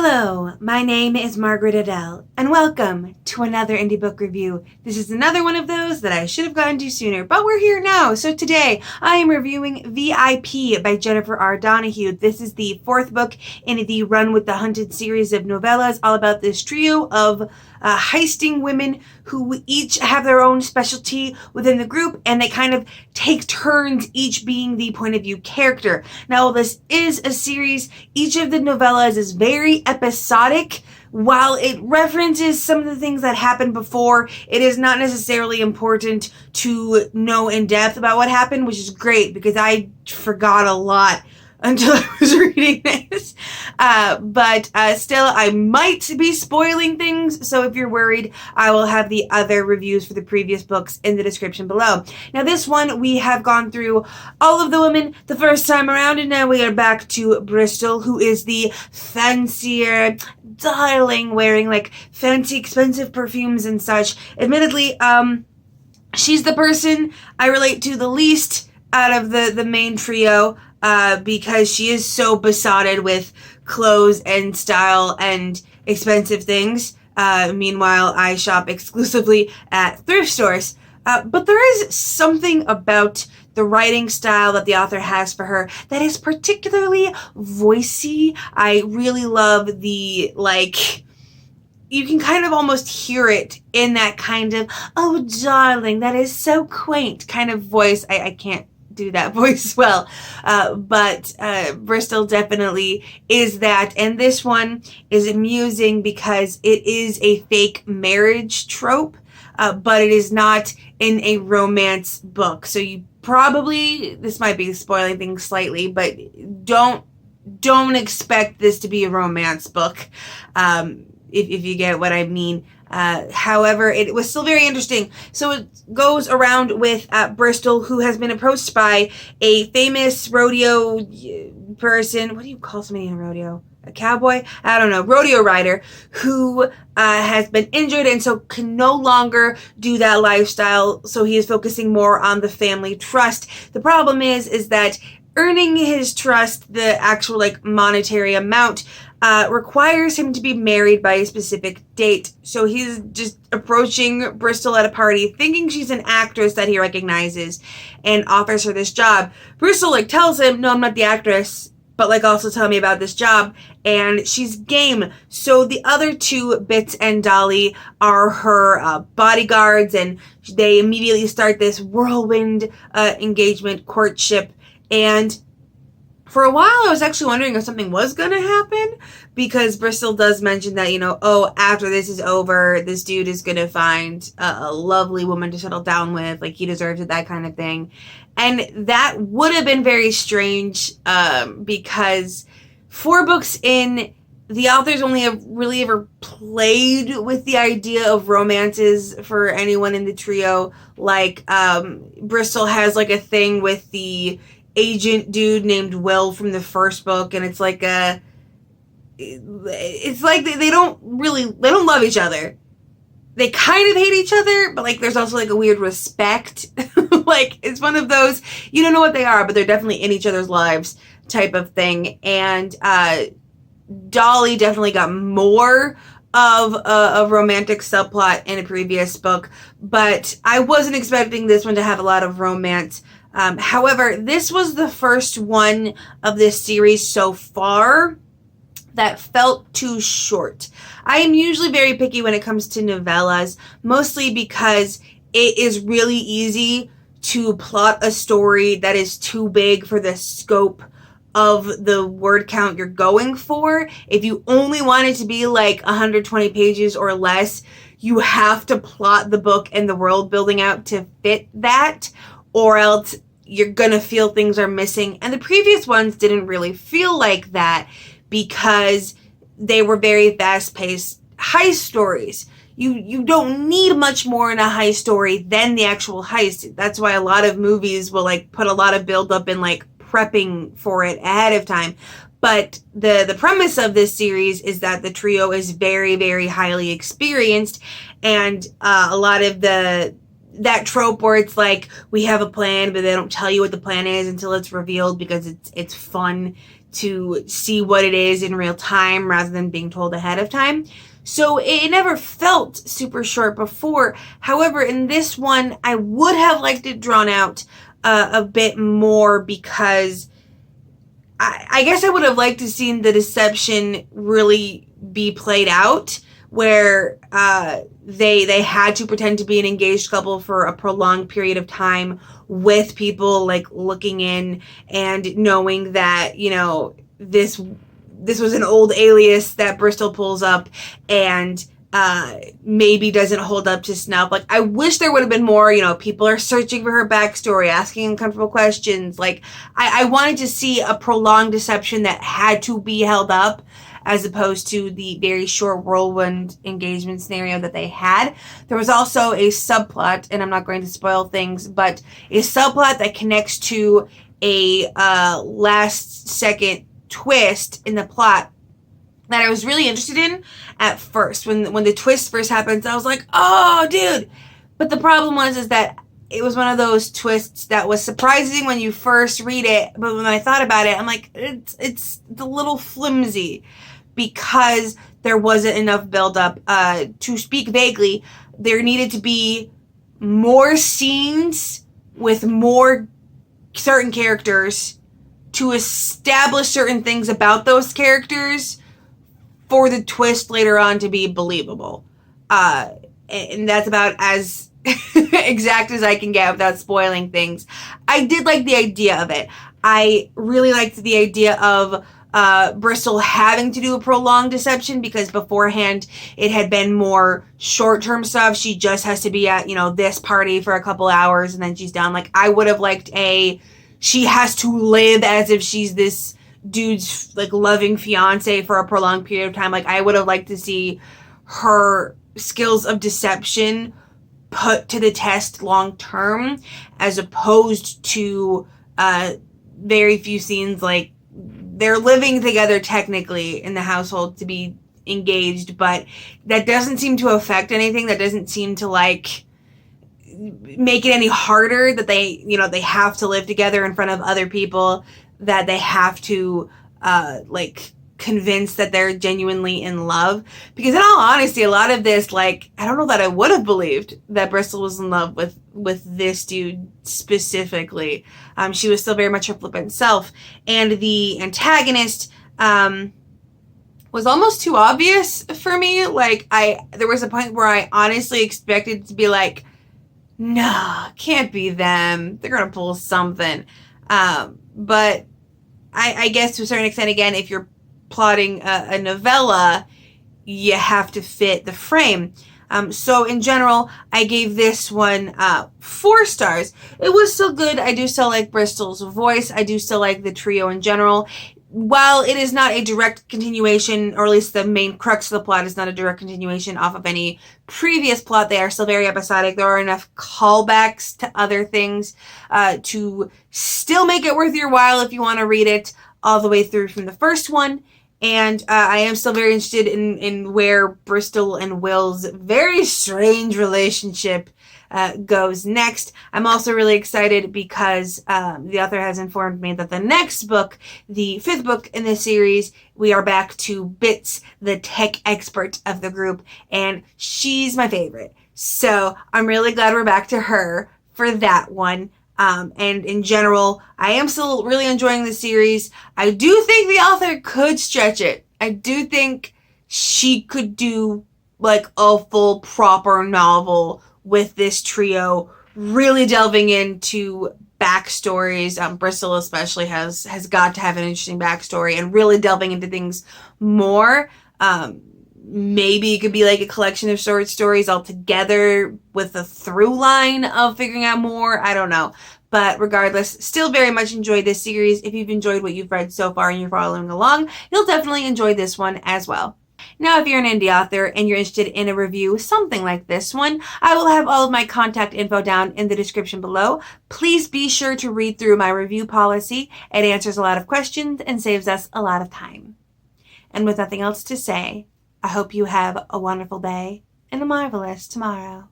Hello, my name is Margaret Adele, and welcome to another indie book review. This is another one of those that I should have gotten to sooner, but we're here now. So today, I am reviewing VIP by Jennifer R. Donahue. This is the fourth book in the Run with the Hunted series of novellas, all about this trio of heisting women who each have their own specialty within the group, and they kind of take turns each being the point of view character. Now, while this is a series, each of the novellas is very episodic. While it references some of the things that happened before, it is not necessarily important to know in depth about what happened, which is great because I forgot a lot until I was reading this. But still, I might be spoiling things, so if you're worried, I will have the other reviews for the previous books in the description below. Now, this one, we have gone through all of the women the first time around, and now we are back to Bristol, who is the fancier, darling, wearing like fancy, expensive perfumes and such. Admittedly, she's the person I relate to the least out of the main trio. Because she is so besotted with clothes and style and expensive things. Meanwhile, I shop exclusively at thrift stores. But there is something about the writing style that the author has for her that is particularly voicey. I really love the, you can kind of almost hear it in that kind of, oh, darling, that is so quaint kind of voice. I can't do that voice well, but Bristol definitely is that, and this one is amusing because it is a fake marriage trope, but it is not in a romance book, so you probably, this might be spoiling things slightly, but don't expect this to be a romance book, if you get what I mean. However, it was still very interesting. So it goes around with Bristol, who has been approached by a famous rodeo person. What do you call somebody in a rodeo? A cowboy? I don't know. Rodeo rider who has been injured and so can no longer do that lifestyle. So he is focusing more on the family trust. The problem is that earning his trust, the actual monetary amount, requires him to be married by a specific date. So he's just approaching Bristol at a party, thinking she's an actress that he recognizes, and offers her this job. Bristol tells him, no, I'm not the actress, but also tell me about this job, and she's game. So the other two, Bits and Dolly, are her bodyguards, and they immediately start this whirlwind engagement, courtship, and for a while, I was actually wondering if something was going to happen, because Bristol does mention that, after this is over, this dude is going to find a lovely woman to settle down with, he deserves it, that kind of thing. And that would have been very strange, because 4 books in, the authors only have really ever played with the idea of romances for anyone in the trio. Bristol has a thing with the agent dude named Will from the first book, and it's they don't love each other. They kind of hate each other, but there's also a weird respect. It's one of those, you don't know what they are, but they're definitely in each other's lives type of thing. And Dolly definitely got more of a romantic subplot in a previous book, but I wasn't expecting this one to have a lot of romance. However, this was the first one of this series so far that felt too short. I am usually very picky when it comes to novellas, mostly because it is really easy to plot a story that is too big for the scope of the word count you're going for. If you only want it to be 120 pages or less, you have to plot the book and the world building out to fit that, or else you're gonna feel things are missing. And the previous ones didn't really feel like that because they were very fast-paced heist stories. You don't need much more in a heist story than the actual heist. That's why a lot of movies will put a lot of build-up in prepping for it ahead of time. But the premise of this series is that the trio is very, very highly experienced, and a lot of the that trope where it's like, we have a plan, but they don't tell you what the plan is until it's revealed, because it's fun to see what it is in real time rather than being told ahead of time. So it never felt super short before. However, in this one, I would have liked it drawn out a bit more, because I guess I would have liked to seen the deception really be played out, where they had to pretend to be an engaged couple for a prolonged period of time, with people like looking in and knowing that, you know, this was an old alias that Bristol pulls up and maybe doesn't hold up to snuff. Like, I wish there would have been more, you know, people are searching for her backstory, asking uncomfortable questions. Like, I wanted to see a prolonged deception that had to be held up, as opposed to the very short whirlwind engagement scenario that they had. There was also a subplot, and I'm not going to spoil things, but a subplot that connects to a last second twist in the plot that I was really interested in at first. When the twist first happens, I was like, oh, dude. But the problem was that it was one of those twists that was surprising when you first read it, but when I thought about it, I'm like, it's a little flimsy, because there wasn't enough build-up. To speak vaguely, there needed to be more scenes with more certain characters to establish certain things about those characters for the twist later on to be believable. And that's about as exact as I can get without spoiling things. I did like the idea of it. I really liked the idea of Bristol having to do a prolonged deception, because beforehand it had been more short-term stuff. She just has to be at, you know, this party for a couple hours and then she's done. Like, I would have liked she has to live as if she's this dude's like loving fiance for a prolonged period of time. Like, I would have liked to see her skills of deception put to the test long term, as opposed to very few scenes. Like, they're living together technically in the household to be engaged, but that doesn't seem to affect anything. That doesn't seem to like make it any harder that they, you know, they have to live together in front of other people, that they have to like convince that they're genuinely in love. Because in all honesty, a lot of this, like, I don't know that I would have believed that Bristol was in love with this dude specifically. She was still very much her flippant self, and the antagonist was almost too obvious for me. Like, there was a point where I honestly expected to be like, no, can't be them. They're gonna pull something. But I guess to a certain extent, again, if you're plotting a novella, you have to fit the frame. So in general, I gave this one 4 stars. It was still good. I do still like Bristol's voice. I do still like the trio in general. While it is not a direct continuation, or at least the main crux of the plot is not a direct continuation off of any previous plot, they are still very episodic. There are enough callbacks to other things to still make it worth your while if you want to read it all the way through from the first one. And I am still very interested in where Bristol and Will's very strange relationship goes next. I'm also really excited because the author has informed me that the next book, the 5th book in this series, we are back to Bits, the tech expert of the group, and she's my favorite. So I'm really glad we're back to her for that one. And in general, I am still really enjoying the series. I do think the author could stretch it. I do think she could do like a full proper novel with this trio, really delving into backstories. Bristol especially has got to have an interesting backstory, and really delving into things more. Maybe it could be like a collection of short stories altogether with a through line of figuring out more. I don't know. But regardless, still very much enjoyed this series. If you've enjoyed what you've read so far and you're following along, you'll definitely enjoy this one as well. Now, if you're an indie author and you're interested in a review, something like this one, I will have all of my contact info down in the description below. Please be sure to read through my review policy. It answers a lot of questions and saves us a lot of time. And with nothing else to say, I hope you have a wonderful day and a marvelous tomorrow.